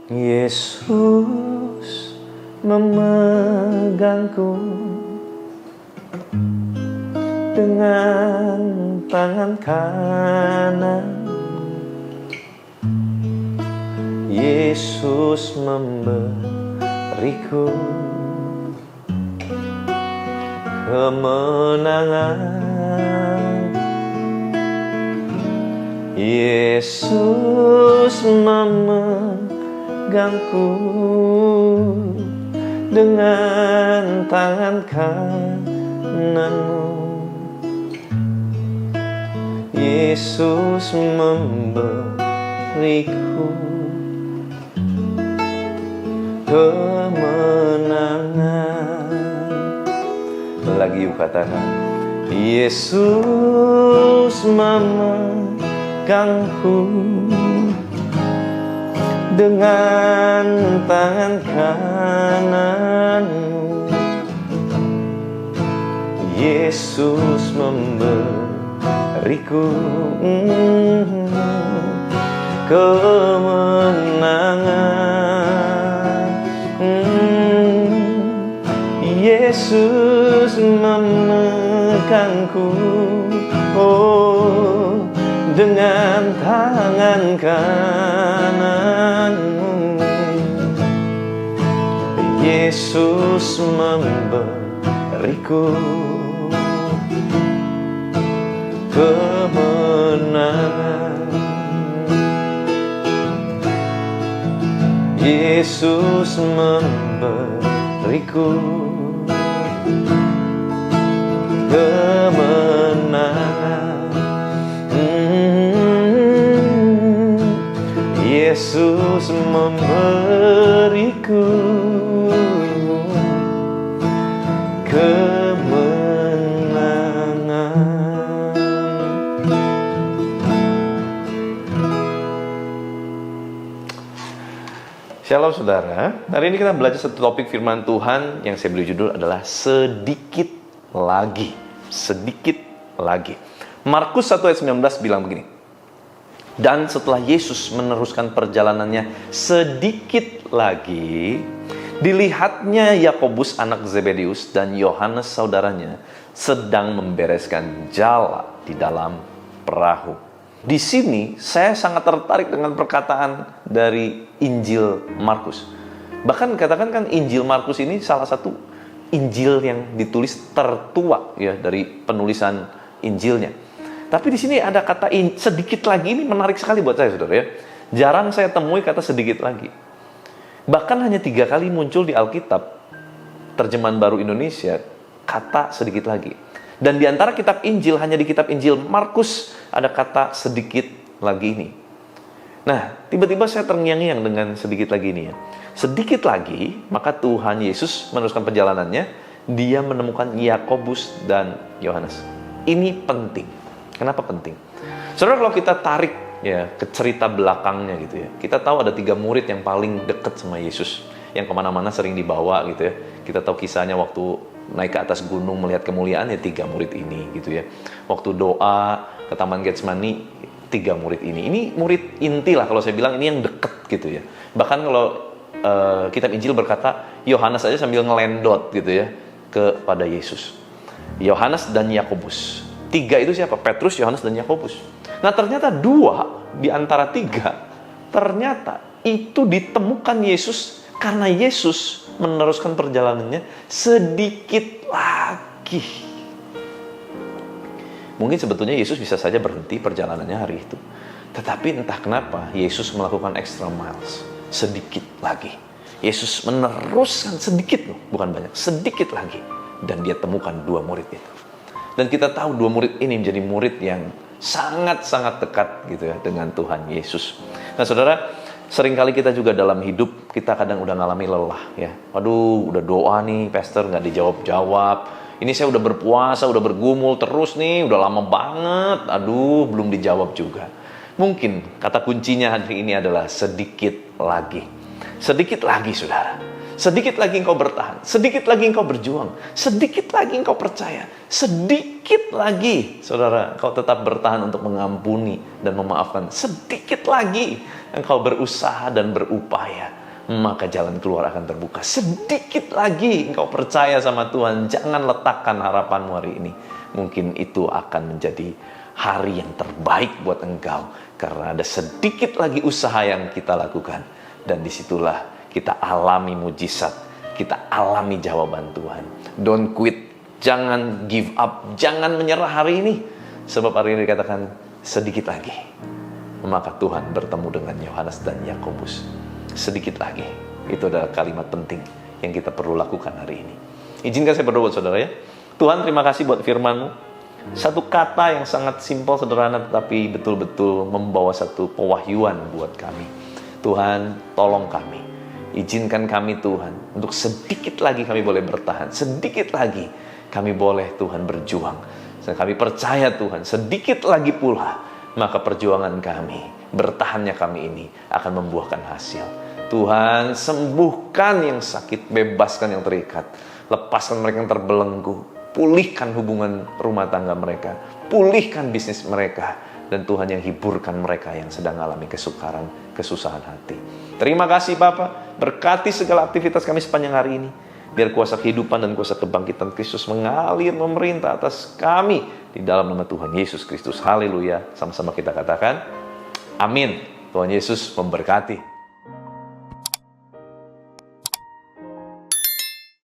Yesus memegangku dengan tangan kanan. Yesus memberiku kemenangan. Yesus memegangku dengan tangan kananmu. Yesus memberiku kemenangan. Lagi yuk katakan, Yesus memegangku dengan tangan kananmu. Yesus memberiku kemenangan. Yesus memegangku dengan tangan kananmu. Yesus memberiku kemenangan. Yesus memberiku kemenangan. Yesus memberiku kemenangan. Shalom saudara, hari ini kita belajar satu topik firman Tuhan yang saya beri judul adalah sedikit lagi. Sedikit lagi. Markus 1 ayat 19 bilang begini. Dan setelah Yesus meneruskan perjalanannya sedikit lagi, dilihatnya Yakobus anak Zebedeus dan Yohanes saudaranya sedang membereskan jala di dalam perahu. Di sini saya sangat tertarik dengan perkataan dari Injil Markus. Bahkan katakan kan Injil Markus ini salah satu Injil yang ditulis tertua ya dari penulisan Injilnya. Tapi di sini ada kata sedikit lagi, ini menarik sekali buat saya saudara ya. Jarang saya temui kata sedikit lagi. Bahkan hanya 3 kali muncul di Alkitab terjemahan baru Indonesia kata sedikit lagi. Dan di antara kitab Injil, hanya di kitab Injil Markus ada kata sedikit lagi ini. Nah, tiba-tiba saya terngiang-ngiang dengan sedikit lagi ini ya. Sedikit lagi, maka Tuhan Yesus meneruskan perjalanannya. Dia menemukan Yakobus dan Yohanes. Ini penting. Kenapa penting? Saudara, kalau kita tarik ya ke cerita belakangnya gitu ya, kita tahu ada 3 murid yang paling dekat sama Yesus, yang kemana-mana sering dibawa gitu ya. Kita tahu kisahnya waktu naik ke atas gunung melihat kemuliaan ya 3 murid ini gitu ya. Waktu doa ke Taman Getsemani 3 murid ini. Ini murid inti lah kalau saya bilang, ini yang dekat gitu ya. Bahkan kalau kitab Injil berkata Yohanes aja sambil ngelendot gitu ya kepada Yesus. Yohanes dan Yakobus. 3 itu siapa? Petrus, Yohanes, dan Yakobus. Nah ternyata 2 di antara 3 ternyata itu ditemukan Yesus karena Yesus meneruskan perjalanannya sedikit lagi. Mungkin sebetulnya Yesus bisa saja berhenti perjalanannya hari itu. Tetapi entah kenapa Yesus melakukan extra miles. Sedikit lagi. Yesus meneruskan sedikit loh, bukan banyak. Sedikit lagi. Dan dia temukan 2 murid itu. Dan kita tahu 2 murid ini menjadi murid yang sangat-sangat dekat gitu ya dengan Tuhan Yesus. Nah saudara, seringkali kita juga dalam hidup, kita kadang udah ngalami lelah ya. Waduh, udah doa nih, pastor nggak dijawab-jawab. Ini saya udah berpuasa, udah bergumul terus nih, udah lama banget. Aduh, belum dijawab juga. Mungkin kata kuncinya hari ini adalah sedikit lagi. Sedikit lagi saudara. Sedikit lagi engkau bertahan. Sedikit lagi engkau berjuang. Sedikit lagi engkau percaya. Sedikit lagi, saudara, engkau tetap bertahan untuk mengampuni dan memaafkan. Sedikit lagi engkau berusaha dan berupaya, maka jalan keluar akan terbuka. Sedikit lagi engkau percaya sama Tuhan. Jangan letakkan harapanmu hari ini. Mungkin itu akan menjadi hari yang terbaik buat engkau. Karena ada sedikit lagi usaha yang kita lakukan. Dan disitulah kita alami mujizat, kita alami jawaban Tuhan. Don't quit, jangan give up, jangan menyerah hari ini. Sebab hari ini dikatakan sedikit lagi, maka Tuhan bertemu dengan Yohanes dan Yakobus. Sedikit lagi, itu adalah kalimat penting yang kita perlu lakukan hari ini. Izinkan saya berdoa buat saudara ya. Tuhan, terima kasih buat firman-Mu. Satu kata yang sangat simpel, sederhana, tetapi betul-betul membawa satu pewahyuan buat kami. Tuhan, tolong kami. Izinkan kami Tuhan, untuk sedikit lagi kami boleh bertahan. Sedikit lagi kami boleh Tuhan berjuang. Dan kami percaya Tuhan, sedikit lagi pula, maka perjuangan kami, bertahannya kami ini akan membuahkan hasil. Tuhan, sembuhkan yang sakit, bebaskan yang terikat. Lepaskan mereka yang terbelenggu. Pulihkan hubungan rumah tangga mereka. Pulihkan bisnis mereka. Dan Tuhan yang hiburkan mereka yang sedang alami kesukaran, kesusahan hati. Terima kasih Bapa, berkati segala aktivitas kami sepanjang hari ini. Biar kuasa kehidupan dan kuasa kebangkitan Kristus mengalir memerintah atas kami. Di dalam nama Tuhan Yesus Kristus. Haleluya. Sama-sama kita katakan, amin. Tuhan Yesus memberkati.